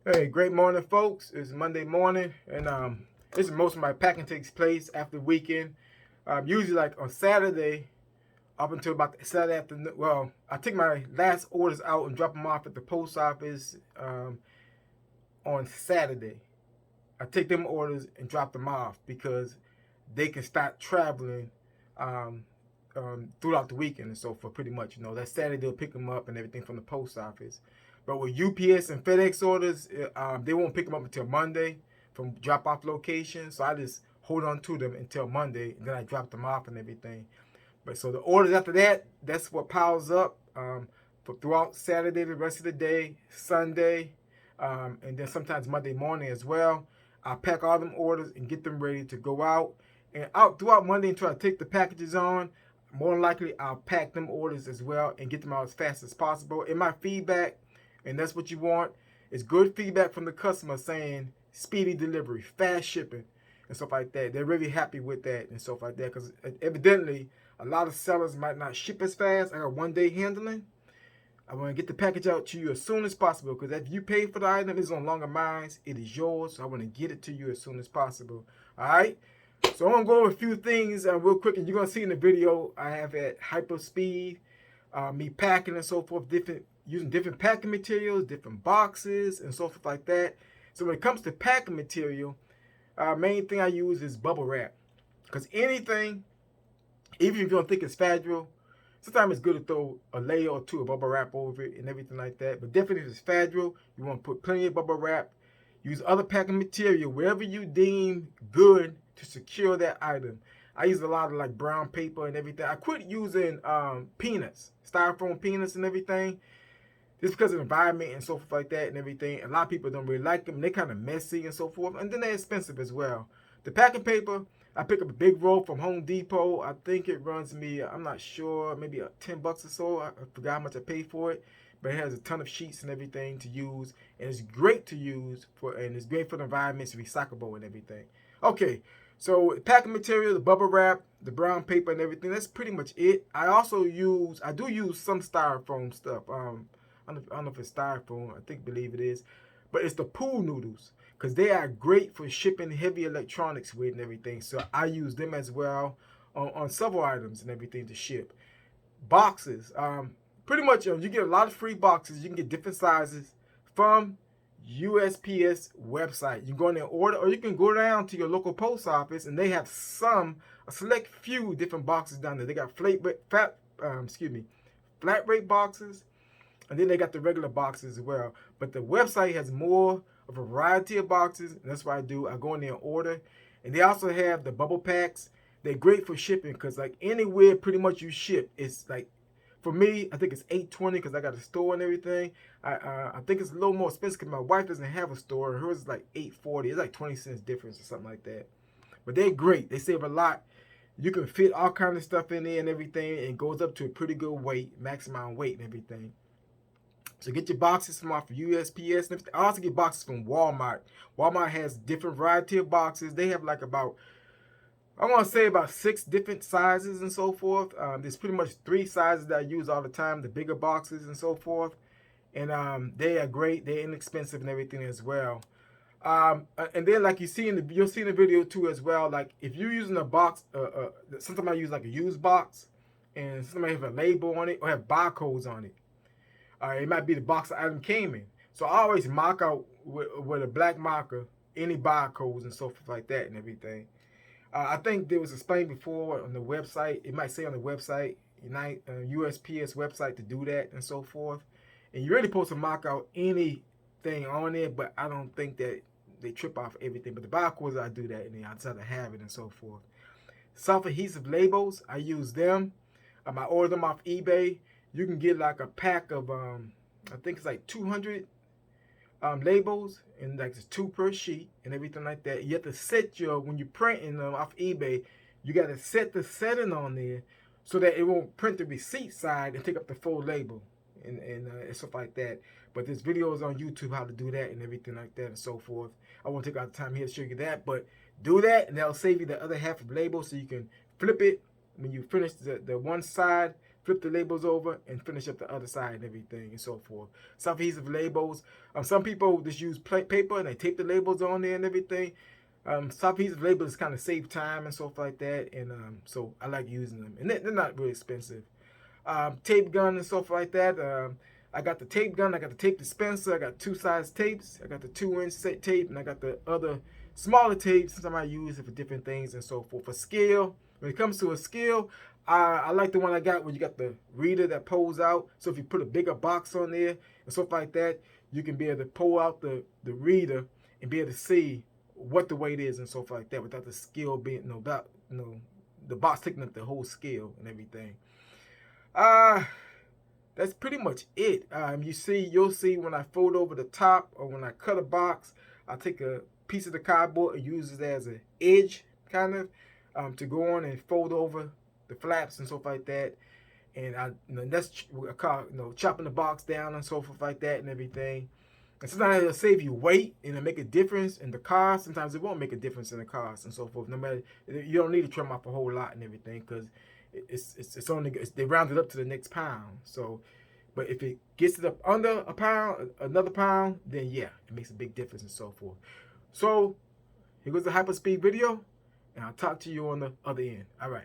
Hey, great morning, folks. It's Monday morning, and this is most of my packing takes place after the weekend. Usually, like on Saturday, up until about Saturday afternoon. Well, I take my last orders out and drop them off at the post office on Saturday. I take them orders and drop them off because they can start traveling um, throughout the weekend and so forth. Pretty much, that Saturday they'll pick them up and everything from the post office. But with UPS and FedEx orders, they won't pick them up until Monday from drop-off location. So I just hold on to them until Monday, and then I drop them off and everything. But so the orders after that, that's what piles up for throughout Saturday, the rest of the day, Sunday, and then sometimes Monday morning as well. I pack all them orders and get them ready to go out. And out throughout Monday until I take the packages on, more than likely I'll pack them orders as well and get them out as fast as possible. In my feedback, and that's what you want, is good feedback from the customer saying speedy delivery, fast shipping, and stuff like that. They're really happy with that and stuff like that because evidently a lot of sellers might not ship as fast. I got 1 day handling. I want to get the package out to you as soon as possible because if you pay for the item, it's on longer minds. It is yours, so I want to get it to you as soon as possible. All right. So I'm gonna go over a few things real quick, and you're gonna see in the video I have at hyper speed, me packing and so forth, using different packing materials, different boxes, and so forth like that. So when it comes to packing material, main thing I use is bubble wrap, because anything, even if you don't think it's fragile, sometimes it's good to throw a layer or two of bubble wrap over it and everything like that. But definitely if it's fragile, you want to put plenty of bubble wrap. Use other packing material, wherever you deem good to secure that item. I use a lot of like brown paper and everything. I quit using peanuts, styrofoam peanuts and everything, just because of the environment and so forth like that and everything. A lot of people don't really like them. They're kind of messy and so forth, and then they're expensive as well. The packing paper, I pick up a big roll from Home Depot. I think it runs me, I'm not sure, maybe $10 or so. I forgot how much I paid for it, but it has a ton of sheets and everything to use, and it's great to use for, and it's great for the environment. It's recyclable and everything. Okay, so packing material, the bubble wrap, the brown paper, and everything. That's pretty much it. I do use some styrofoam stuff. I don't know if it's styrofoam. Believe it is, but it's the pool noodles because they are great for shipping heavy electronics with and everything. So I use them as well on several items and everything to ship. Boxes, pretty much you get a lot of free boxes. You can get different sizes from USPS website. You can go in there and order, or you can go down to your local post office and they have a select few different boxes down there. They got flat rate boxes, and then they got the regular boxes as well. But the website has more of a variety of boxes, and that's what I do. I go in there and order. And they also have the bubble packs. They're great for shipping because like anywhere pretty much you ship, it's like for me, I think it's $8.20 because I got a store and everything. I think it's a little more expensive because my wife doesn't have a store. Hers is like $8.40. It's like 20 cents difference or something like that. But they're great. They save a lot. You can fit all kind of stuff in there and everything. And it goes up to a pretty good weight, maximum weight and everything. So get your boxes from off of USPS. I also get boxes from Walmart. Walmart has different variety of boxes. They have like about, I want to say about 6 different sizes and so forth. There's pretty much 3 sizes that I use all the time, the bigger boxes and so forth. And they are great. They're inexpensive and everything as well. And then like you'll see in the video too as well. Like if you're using a box, sometimes I use like a used box, and sometimes have a label on it or have barcodes on it. It might be the box the item came in. So I always mark out with a black marker any barcodes and so forth like that and everything. I think there was explained before on the website. It might say on the website, USPS website, to do that and so forth. And you're really supposed to mark out anything on it, but I don't think that they trip off everything. But the barcodes, I do that, and I decide to have it and so forth. Self-adhesive labels, I use them. I order them off eBay. You can get like a pack of, I think it's like 200 labels, and like it's 2 per sheet and everything like that. You have to set when you're printing them off eBay, you got to set the setting on there so that it won't print the receipt side and take up the full label and stuff like that. But there's videos on YouTube how to do that and everything like that and so forth. I won't take all the time here to show you that, but do that and that'll save you the other half of the label so you can flip it when you finish the one side flip the labels over, and finish up the other side and everything and so forth. Self-adhesive labels. Some people just use paper and they tape the labels on there and everything. Self-adhesive labels kind of save time and stuff like that, and so I like using them, and they're not really expensive. Tape gun and stuff like that. I got the tape gun, I got the tape dispenser, I got two size tapes, I got the 2-inch set tape, and I got the other smaller tapes. Sometimes I use it for different things and so forth. For scale, when it comes to a scale, I like the one I got where you got the reader that pulls out. So if you put a bigger box on there and stuff like that, you can be able to pull out the reader and be able to see what the weight is and stuff like that without the scale being the box taking up the whole scale and everything. That's pretty much it. You'll see when I fold over the top or when I cut a box, I take a piece of the cardboard and use it as an edge kind of to go on and fold over the flaps and stuff like that. And that's chopping the box down and so forth like that and everything. And sometimes it'll save you weight and it'll make a difference in the cost. Sometimes it won't make a difference in the cost and so forth. No matter, you don't need to trim off a whole lot and everything because it's only they round it up to the next pound. So, but if it gets it up under a pound, another pound, then yeah, it makes a big difference and so forth. So here goes the hyperspeed video, and I'll talk to you on the other end. All right.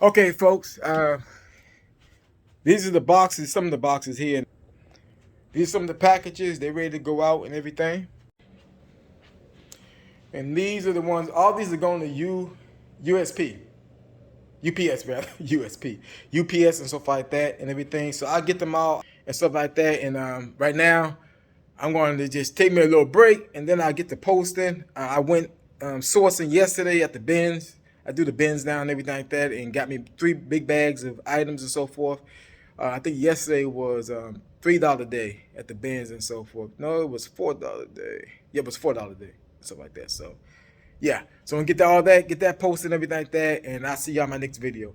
Okay, folks, these are the boxes, some of the boxes here. These are some of the packages. They're ready to go out and everything. And these are the ones, all these are going to USP. UPS, rather. USP. UPS and stuff like that and everything. So I'll get them all and stuff like that. And right now, I'm going to just take me a little break, and then I'll get to posting. I went sourcing yesterday at the bins. I do the bins now and everything like that, and got me 3 big bags of items and so forth. I think yesterday was $3 a day at the bins and so forth. No, it was $4 a day. Yeah, it was $4 a day, something like that. So, yeah. So I'm gonna get all that, get that posted and everything like that, and I'll see y'all in my next video.